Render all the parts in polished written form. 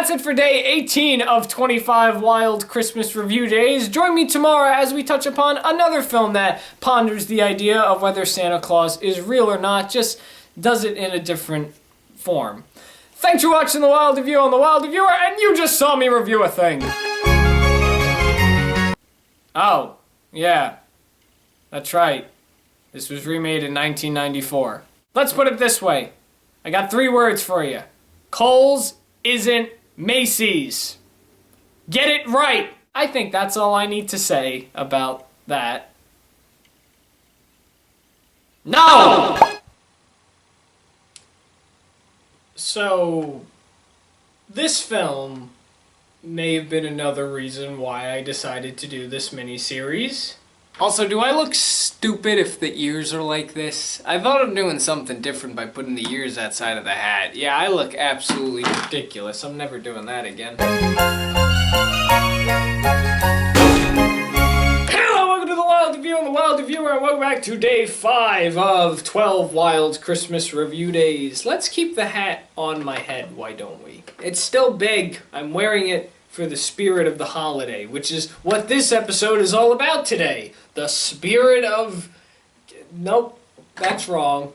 That's it for day 18 of 25 Wild Christmas Review Days. Join me tomorrow as we touch upon another film that ponders the idea of whether Santa Claus is real or not, just does it in a different form. Thanks for watching The Wild Review on The Wild Reviewer, and you just saw me review a thing. Oh, yeah. That's right. This was remade in 1994. Let's put it this way. I got 3 words for you. Kohl's isn't Macy's. Get it right! I think that's all I need to say about that. No! So, this film may have been another reason why I decided to do this mini-series. Also, do I look stupid if the ears are like this? I thought of doing something different by putting the ears outside of the hat. Yeah, I look absolutely ridiculous. I'm never doing that again. Hello, welcome to The Wild Review on The Wild Reviewer, and welcome back to day 5 of 12 Wild Christmas Review Days. Let's keep the hat on my head, why don't we? It's still big. I'm wearing it for the spirit of the holiday, which is what this episode is all about today. The spirit of... Nope, that's wrong.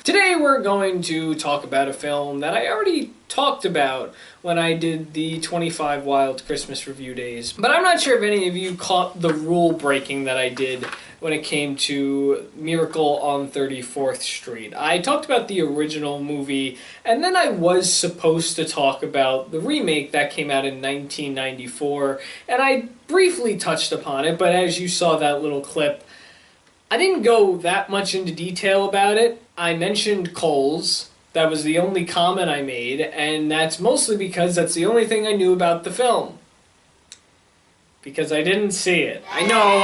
Today we're going to talk about a film that I already talked about when I did the 25 Wild Christmas Review Days. But I'm not sure if any of you caught the rule breaking that I did when it came to Miracle on 34th Street. I talked about the original movie, and then I was supposed to talk about the remake that came out in 1994, and I briefly touched upon it, but as you saw that little clip, I didn't go that much into detail about it. I mentioned Kohl's. That was the only comment I made, and that's mostly because that's the only thing I knew about the film. Because I didn't see it. I know.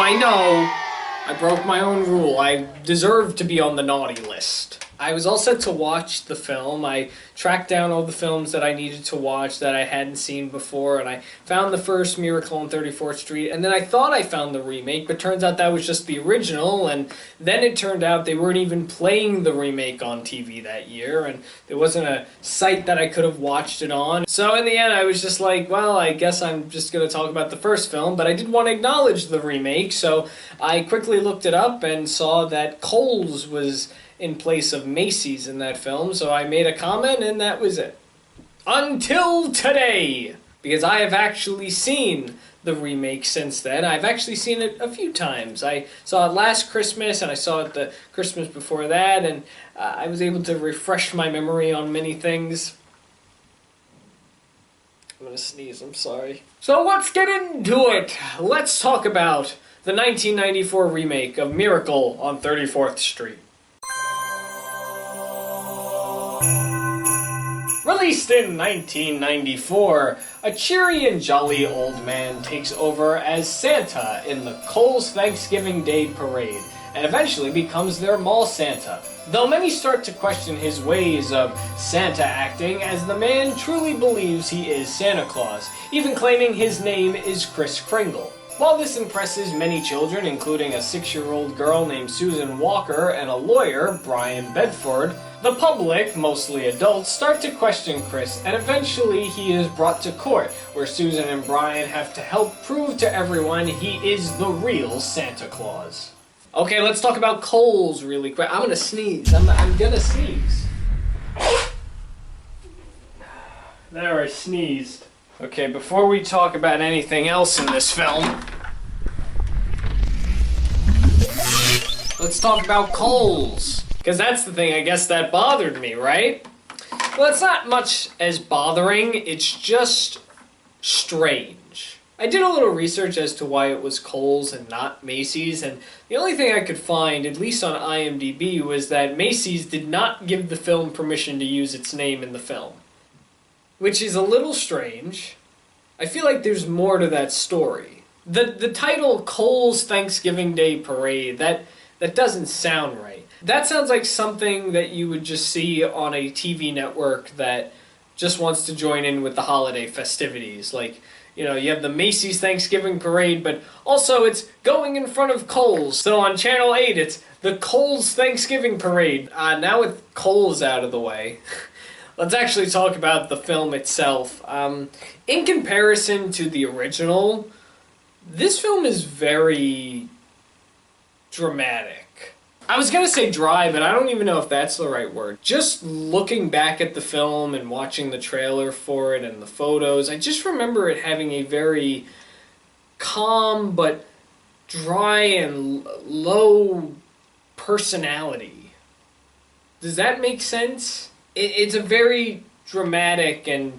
I broke my own rule. I deserve to be on the naughty list. I was all set to watch the film. I tracked down all the films that I needed to watch that I hadn't seen before, and I found the first Miracle on 34th Street, and then I thought I found the remake, but turns out that was just the original, and then it turned out they weren't even playing the remake on TV that year, and there wasn't a site that I could have watched it on. So in the end, I was just like, well, I guess I'm just going to talk about the first film, but I did want to acknowledge the remake, so I quickly looked it up and saw that Kohl's was in place of Macy's in that film, so I made a comment and that was it. Until today! Because I have actually seen the remake since then. I've actually seen it a few times. I saw it last Christmas and I saw it the Christmas before that, and I was able to refresh my memory on many things. I'm gonna sneeze, I'm sorry. So let's get into it! Let's talk about the 1994 remake of Miracle on 34th Street. Released in 1994, a cheery and jolly old man takes over as Santa in the Kohl's Thanksgiving Day Parade, and eventually becomes their mall Santa. Though many start to question his ways of Santa acting, as the man truly believes he is Santa Claus, even claiming his name is Kris Kringle. While this impresses many children, including a 6-year-old girl named Susan Walker and a lawyer, Brian Bedford, the public, mostly adults, start to question Kris, and eventually he is brought to court, where Susan and Brian have to help prove to everyone he is the real Santa Claus. Okay, let's talk about Kohl's really quick. I'm gonna sneeze. I'm gonna sneeze. There, I sneezed. Okay, before we talk about anything else in this film, let's talk about Kohl's. Because that's the thing, I guess, that bothered me, right? Well, it's not much as bothering, it's just strange. I did a little research as to why it was Kohl's and not Macy's, and the only thing I could find, at least on IMDb, was that Macy's did not give the film permission to use its name in the film. Which is a little strange. I feel like there's more to that story. The title, Kohl's Thanksgiving Day Parade, that doesn't sound right. That sounds like something that you would just see on a TV network that just wants to join in with the holiday festivities. Like, you know, you have the Macy's Thanksgiving Parade, but also it's going in front of Kohl's. So on Channel 8, it's the Kohl's Thanksgiving Parade. Now with Kohl's out of the way, let's actually talk about the film itself. In comparison to the original, this film is very dramatic. I was gonna say dry, but I don't even know if that's the right word. Just looking back at the film and watching the trailer for it and the photos, I just remember it having a very calm but dry and low personality. Does that make sense? It's a very dramatic and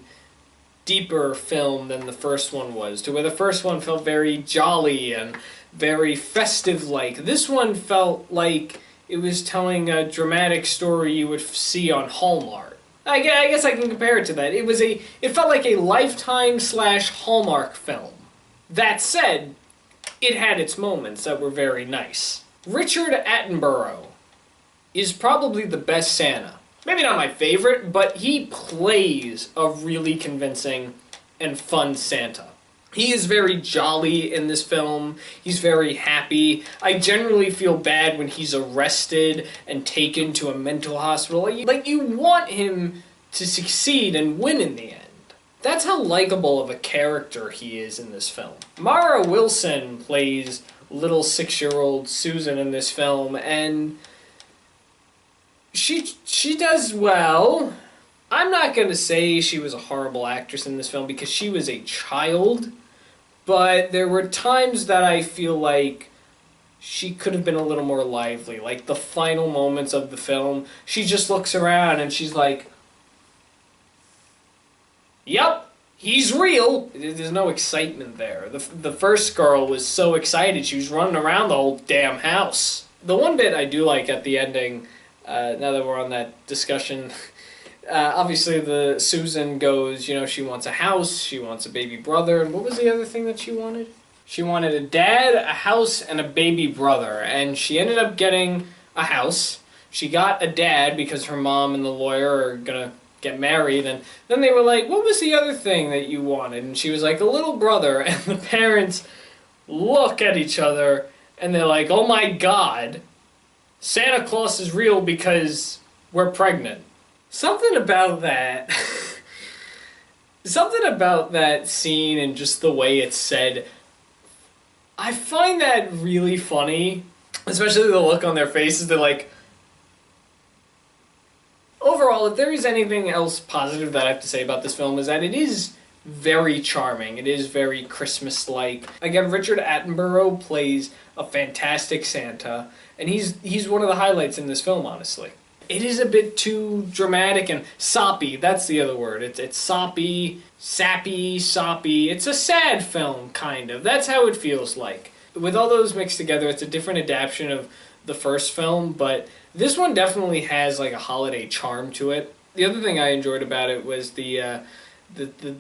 deeper film than the first one was, to where the first one felt very jolly and very festive-like. This one felt like it was telling a dramatic story you would see on Hallmark. I guess I can compare it to that. It felt like a Lifetime/Hallmark film. That said, it had its moments that were very nice. Richard Attenborough is probably the best Santa. Maybe not my favorite, but he plays a really convincing and fun Santa. He is very jolly in this film. He's very happy. I generally feel bad when he's arrested and taken to a mental hospital. Like, you want him to succeed and win in the end. That's how likable of a character he is in this film. Mara Wilson plays little 6-year-old Susan in this film, and she does well. I'm not going to say she was a horrible actress in this film because she was a child, but there were times that I feel like she could have been a little more lively. Like the final moments of the film, she just looks around and she's like, "Yep, he's real." There's no excitement there. The first girl was so excited, she was running around the whole damn house. The one bit I do like at the ending, now that we're on that discussion, obviously the Susan goes, she wants a house, she wants a baby brother, and what was the other thing that she wanted? She wanted a dad, a house, and a baby brother, and she ended up getting a house. She got a dad because her mom and the lawyer are gonna get married, and then they were like, "What was the other thing that you wanted?" And she was like, "A little brother," and the parents look at each other, and they're like, "Oh my God, Santa Claus is real because we're pregnant." Something about that, something about that scene and just the way it's said, I find that really funny, especially the look on their faces. They're like, overall, if there is anything else positive that I have to say about this film, is that it is very charming. It is very Christmas-like. Again, Richard Attenborough plays a fantastic Santa, and he's one of the highlights in this film, honestly. It is a bit too dramatic and soppy. That's the other word. It's soppy, sappy, soppy. It's a sad film, kind of. That's how it feels like. With all those mixed together, it's a different adaptation of the first film, but this one definitely has like a holiday charm to it. The other thing I enjoyed about it was the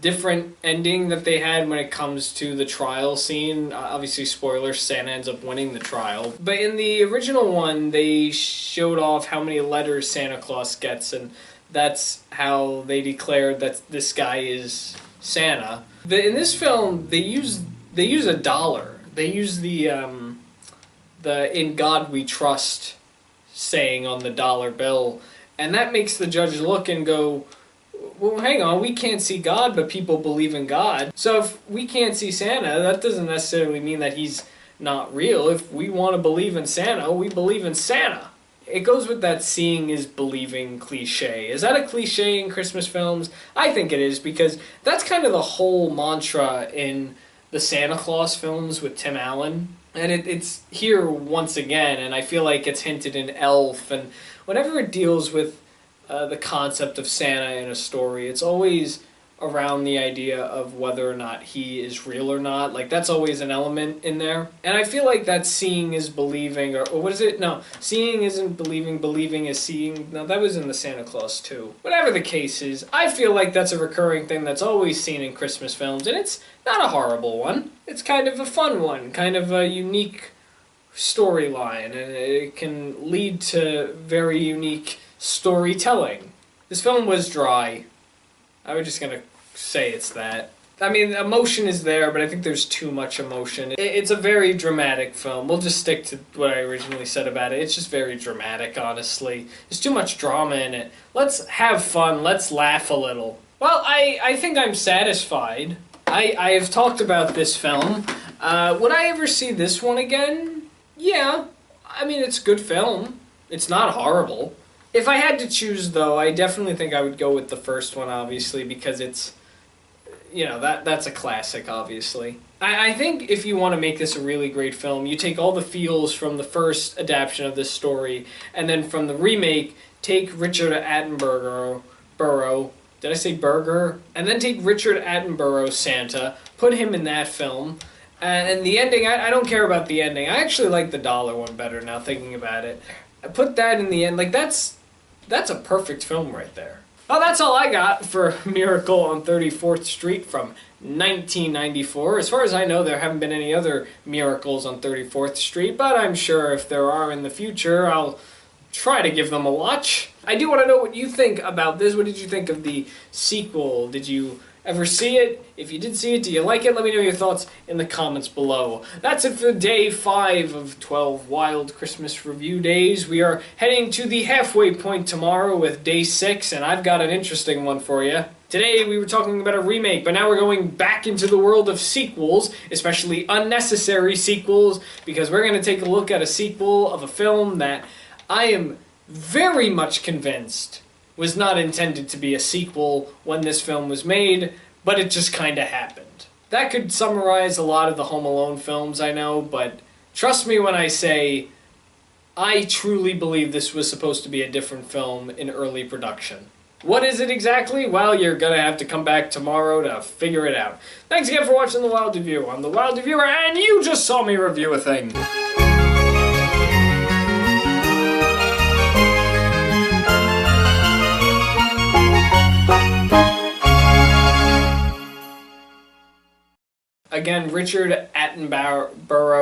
different ending that they had when it comes to the trial scene. Obviously, spoilers, Santa ends up winning the trial. But in the original one, they showed off how many letters Santa Claus gets, and that's how they declared that this guy is Santa. In this film, they use a dollar. They use the "In God We Trust" saying on the dollar bill, and that makes the judge look and go, "Well, hang on, we can't see God, but people believe in God. So if we can't see Santa, that doesn't necessarily mean that he's not real. If we want to believe in Santa, we believe in Santa." It goes with that seeing is believing cliche. Is that a cliche in Christmas films? I think it is, because that's kind of the whole mantra in the Santa Claus films with Tim Allen. And it's here once again, and I feel like it's hinted in Elf, and whenever it deals with the concept of Santa in a story, it's always around the idea of whether or not he is real or not. Like, that's always an element in there. And I feel like that seeing is believing, or what is it? No, seeing isn't believing, believing is seeing. No, that was in the Santa Claus too. Whatever the case is, I feel like that's a recurring thing that's always seen in Christmas films, and it's not a horrible one. It's kind of a fun one, kind of a unique storyline, and it can lead to very unique storytelling. This film was dry. I was just gonna say it's that. I mean, emotion is there, but I think there's too much emotion. It's a very dramatic film. We'll just stick to what I originally said about it. It's just very dramatic, honestly. There's too much drama in it. Let's have fun. Let's laugh a little. Well, I think I'm satisfied. I have talked about this film. Would I ever see this one again? Yeah. I mean, it's a good film. It's not horrible. If I had to choose, though, I definitely think I would go with the first one, obviously, because it's, you know, that's a classic, obviously. I think if you want to make this a really great film, you take all the feels from the first adaptation of this story, and then from the remake, take Richard Attenborough, did I say Burger? And then take Richard Attenborough's Santa, put him in that film, and the ending, I don't care about the ending. I actually like the dollar one better now, thinking about it. I put that in the end, like, that's a perfect film right there. Well, that's all I got for Miracle on 34th Street from 1994. As far as I know, there haven't been any other Miracles on 34th Street, but I'm sure if there are in the future, I'll try to give them a watch. I do want to know what you think about this. What did you think of the sequel? Did you ever see it? If you did see it, do you like it? Let me know your thoughts in the comments below. That's it for day 5 of 12 Wild Christmas Review Days. We are heading to the halfway point tomorrow with day 6, and I've got an interesting one for you. Today we were talking about a remake, but now we're going back into the world of sequels, especially unnecessary sequels, because we're going to take a look at a sequel of a film that I am very much convinced was not intended to be a sequel when this film was made, but it just kind of happened. That could summarize a lot of the Home Alone films, I know, but trust me when I say I truly believe this was supposed to be a different film in early production. What is it exactly? Well, you're gonna have to come back tomorrow to figure it out. Thanks again for watching The Wild Review. I'm The Wild Reviewer, and you just saw me review a thing. Again, Richard Attenborough,